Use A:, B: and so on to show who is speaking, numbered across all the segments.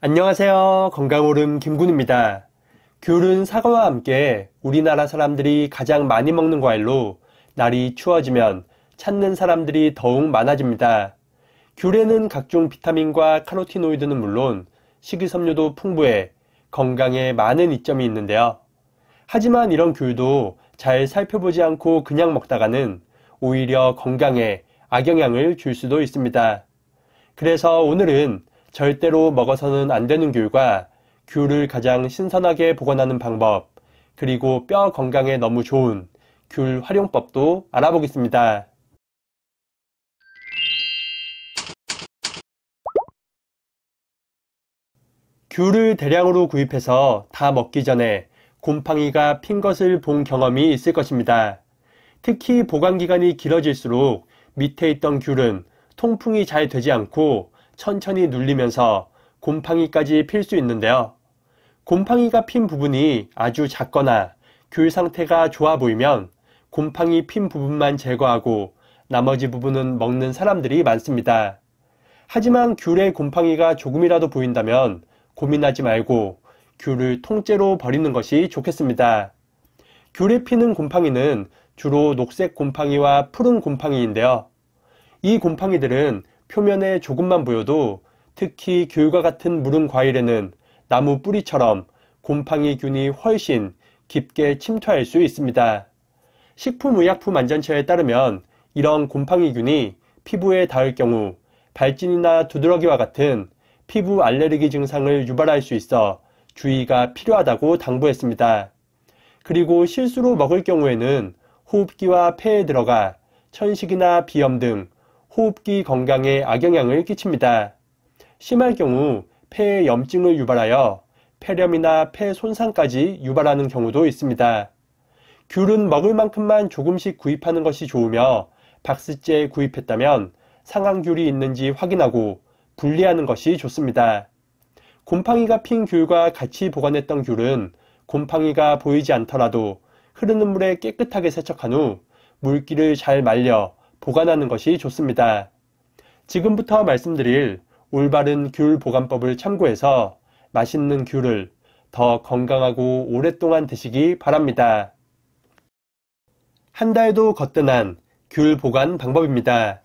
A: 안녕하세요. 건강오름 김군입니다. 귤은 사과와 함께 우리나라 사람들이 가장 많이 먹는 과일로 날이 추워지면 찾는 사람들이 더욱 많아집니다. 귤에는 각종 비타민과 카로티노이드는 물론 식이섬유도 풍부해 건강에 많은 이점이 있는데요. 하지만 이런 귤도 잘 살펴보지 않고 그냥 먹다가는 오히려 건강에 악영향을 줄 수도 있습니다. 그래서 오늘은 절대로 먹어서는 안 되는 귤과 귤을 가장 신선하게 보관하는 방법, 그리고 뼈 건강에 너무 좋은 귤 활용법도 알아보겠습니다. 귤을 대량으로 구입해서 다 먹기 전에 곰팡이가 핀 것을 본 경험이 있을 것입니다. 특히 보관기간이 길어질수록 밑에 있던 귤은 통풍이 잘 되지 않고 천천히 눌리면서 곰팡이까지 필 수 있는데요. 곰팡이가 핀 부분이 아주 작거나 귤 상태가 좋아 보이면 곰팡이 핀 부분만 제거하고 나머지 부분은 먹는 사람들이 많습니다. 하지만 귤에 곰팡이가 조금이라도 보인다면 고민하지 말고 귤을 통째로 버리는 것이 좋겠습니다. 귤에 피는 곰팡이는 주로 녹색 곰팡이와 푸른 곰팡이인데요. 이 곰팡이들은 표면에 조금만 보여도 특히 귤과 같은 무른 과일에는 나무 뿌리처럼 곰팡이균이 훨씬 깊게 침투할 수 있습니다. 식품의약품안전처에 따르면 이런 곰팡이균이 피부에 닿을 경우 발진이나 두드러기와 같은 피부 알레르기 증상을 유발할 수 있어 주의가 필요하다고 당부했습니다. 그리고 실수로 먹을 경우에는 호흡기와 폐에 들어가 천식이나 비염 등 호흡기 건강에 악영향을 끼칩니다. 심할 경우 폐에 염증을 유발하여 폐렴이나 폐 손상까지 유발하는 경우도 있습니다. 귤은 먹을 만큼만 조금씩 구입하는 것이 좋으며 박스째에 구입했다면 상한 귤이 있는지 확인하고 분리하는 것이 좋습니다. 곰팡이가 핀 귤과 같이 보관했던 귤은 곰팡이가 보이지 않더라도 흐르는 물에 깨끗하게 세척한 후 물기를 잘 말려 보관하는 것이 좋습니다. 지금부터 말씀드릴 올바른 귤 보관법을 참고해서 맛있는 귤을 더 건강하고 오랫동안 드시기 바랍니다. 한 달도 거뜬한 귤 보관 방법입니다.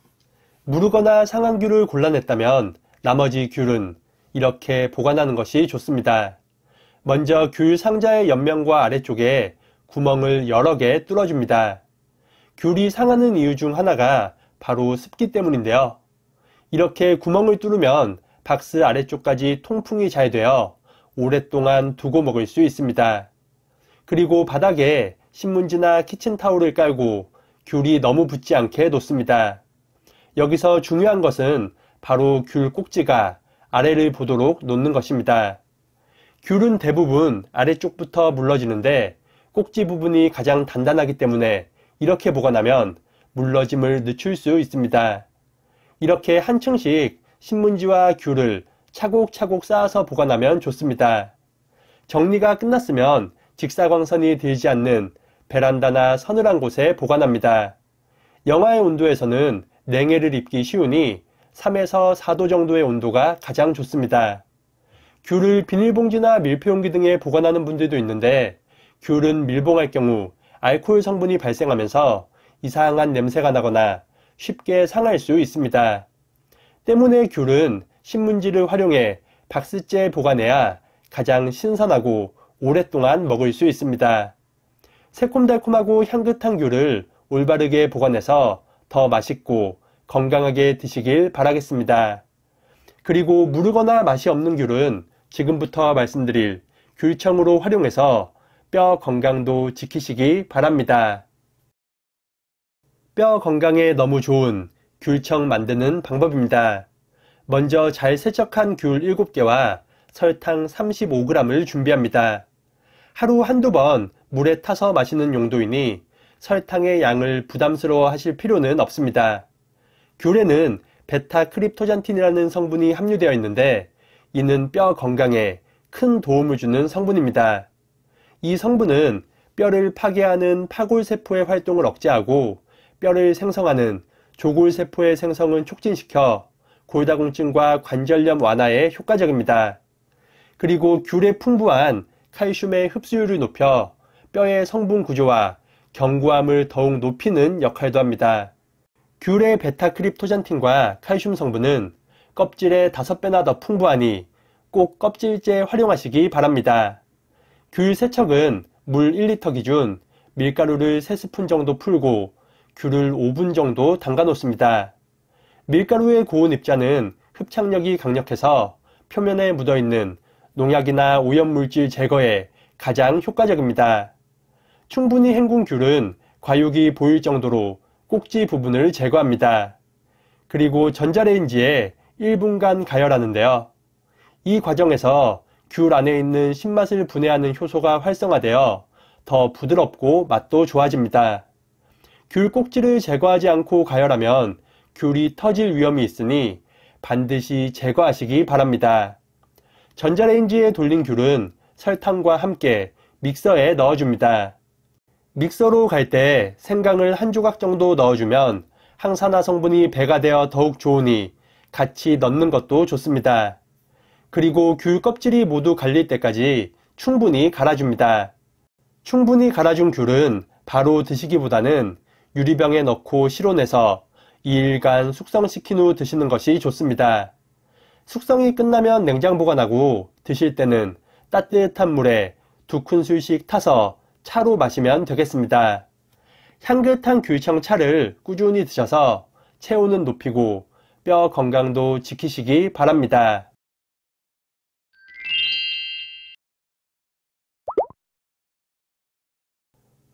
A: 무르거나 상한 귤을 골라냈다면 나머지 귤은 이렇게 보관하는 것이 좋습니다. 먼저 귤 상자의 옆면과 아래쪽에 구멍을 여러 개 뚫어줍니다. 귤이 상하는 이유 중 하나가 바로 습기 때문인데요. 이렇게 구멍을 뚫으면 박스 아래쪽까지 통풍이 잘 되어 오랫동안 두고 먹을 수 있습니다. 그리고 바닥에 신문지나 키친타올을 깔고 귤이 너무 붙지 않게 놓습니다. 여기서 중요한 것은 바로 귤 꼭지가 아래를 보도록 놓는 것입니다. 귤은 대부분 아래쪽부터 물러지는데 꼭지 부분이 가장 단단하기 때문에 이렇게 보관하면 물러짐을 늦출 수 있습니다. 이렇게 한 층씩 신문지와 귤을 차곡차곡 쌓아서 보관하면 좋습니다. 정리가 끝났으면 직사광선이 들지 않는 베란다나 서늘한 곳에 보관합니다. 영하의 온도에서는 냉해를 입기 쉬우니 3에서 4도 정도의 온도가 가장 좋습니다. 귤을 비닐봉지나 밀폐용기 등에 보관하는 분들도 있는데 귤은 밀봉할 경우 알코올 성분이 발생하면서 이상한 냄새가 나거나 쉽게 상할 수 있습니다. 때문에 귤은 신문지를 활용해 박스째에 보관해야 가장 신선하고 오랫동안 먹을 수 있습니다. 새콤달콤하고 향긋한 귤을 올바르게 보관해서 더 맛있고 건강하게 드시길 바라겠습니다. 그리고 무르거나 맛이 없는 귤은 지금부터 말씀드릴 귤청으로 활용해서 뼈 건강도 지키시기 바랍니다. 뼈 건강에 너무 좋은 귤청 만드는 방법입니다. 먼저 잘 세척한 귤 7개와 설탕 35g을 준비합니다. 하루 한두 번 물에 타서 마시는 용도이니 설탕의 양을 부담스러워 하실 필요는 없습니다. 귤에는 베타크립토잔틴이라는 성분이 함유되어 있는데 이는 뼈 건강에 큰 도움을 주는 성분입니다. 이 성분은 뼈를 파괴하는 파골세포의 활동을 억제하고 뼈를 생성하는 조골세포의 생성을 촉진시켜 골다공증과 관절염 완화에 효과적입니다. 그리고 귤에 풍부한 칼슘의 흡수율을 높여 뼈의 성분 구조와 견고함을 더욱 높이는 역할도 합니다. 귤의 베타크립토잔틴과 칼슘 성분은 껍질의 5배나 더 풍부하니 꼭 껍질째 활용하시기 바랍니다. 귤 세척은 물 1리터 기준 밀가루를 3스푼 정도 풀고 귤을 5분 정도 담가 놓습니다. 밀가루의 고온 입자는 흡착력이 강력해서 표면에 묻어있는 농약이나 오염물질 제거에 가장 효과적입니다. 충분히 헹군 귤은 과육이 보일 정도로 꼭지 부분을 제거합니다. 그리고 전자레인지에 1분간 가열하는데요. 이 과정에서 귤 안에 있는 신맛을 분해하는 효소가 활성화되어 더 부드럽고 맛도 좋아집니다. 귤 꼭지를 제거하지 않고 가열하면 귤이 터질 위험이 있으니 반드시 제거하시기 바랍니다. 전자레인지에 돌린 귤은 설탕과 함께 믹서에 넣어줍니다. 믹서로 갈 때 생강을 한 조각 정도 넣어주면 항산화 성분이 배가 되어 더욱 좋으니 같이 넣는 것도 좋습니다. 그리고 귤 껍질이 모두 갈릴 때까지 충분히 갈아줍니다. 충분히 갈아준 귤은 바로 드시기보다는 유리병에 넣고 실온해서 2일간 숙성시킨 후 드시는 것이 좋습니다. 숙성이 끝나면 냉장 보관하고 드실 때는 따뜻한 물에 2큰술씩 타서 차로 마시면 되겠습니다. 향긋한 귤청 차를 꾸준히 드셔서 체온은 높이고 뼈 건강도 지키시기 바랍니다.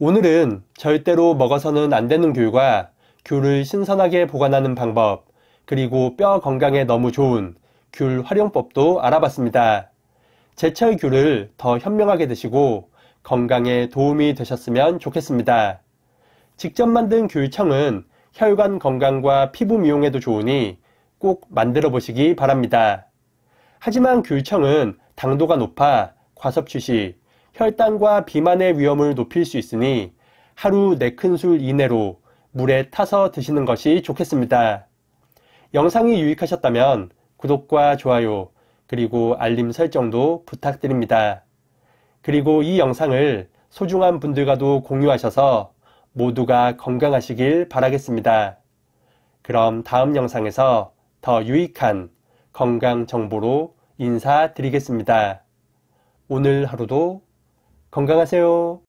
A: 오늘은 절대로 먹어서는 안 되는 귤과 귤을 신선하게 보관하는 방법, 그리고 뼈 건강에 너무 좋은 귤 활용법도 알아봤습니다. 제철 귤을 더 현명하게 드시고 건강에 도움이 되셨으면 좋겠습니다. 직접 만든 귤청은 혈관 건강과 피부 미용에도 좋으니 꼭 만들어 보시기 바랍니다. 하지만 귤청은 당도가 높아 과섭취 시 혈당과 비만의 위험을 높일 수 있으니 하루 4큰술 이내로 물에 타서 드시는 것이 좋겠습니다. 영상이 유익하셨다면 구독과 좋아요 그리고 알림 설정도 부탁드립니다. 그리고 이 영상을 소중한 분들과도 공유하셔서 모두가 건강하시길 바라겠습니다. 그럼 다음 영상에서 더 유익한 건강 정보로 인사드리겠습니다. 오늘 하루도 건강하세요.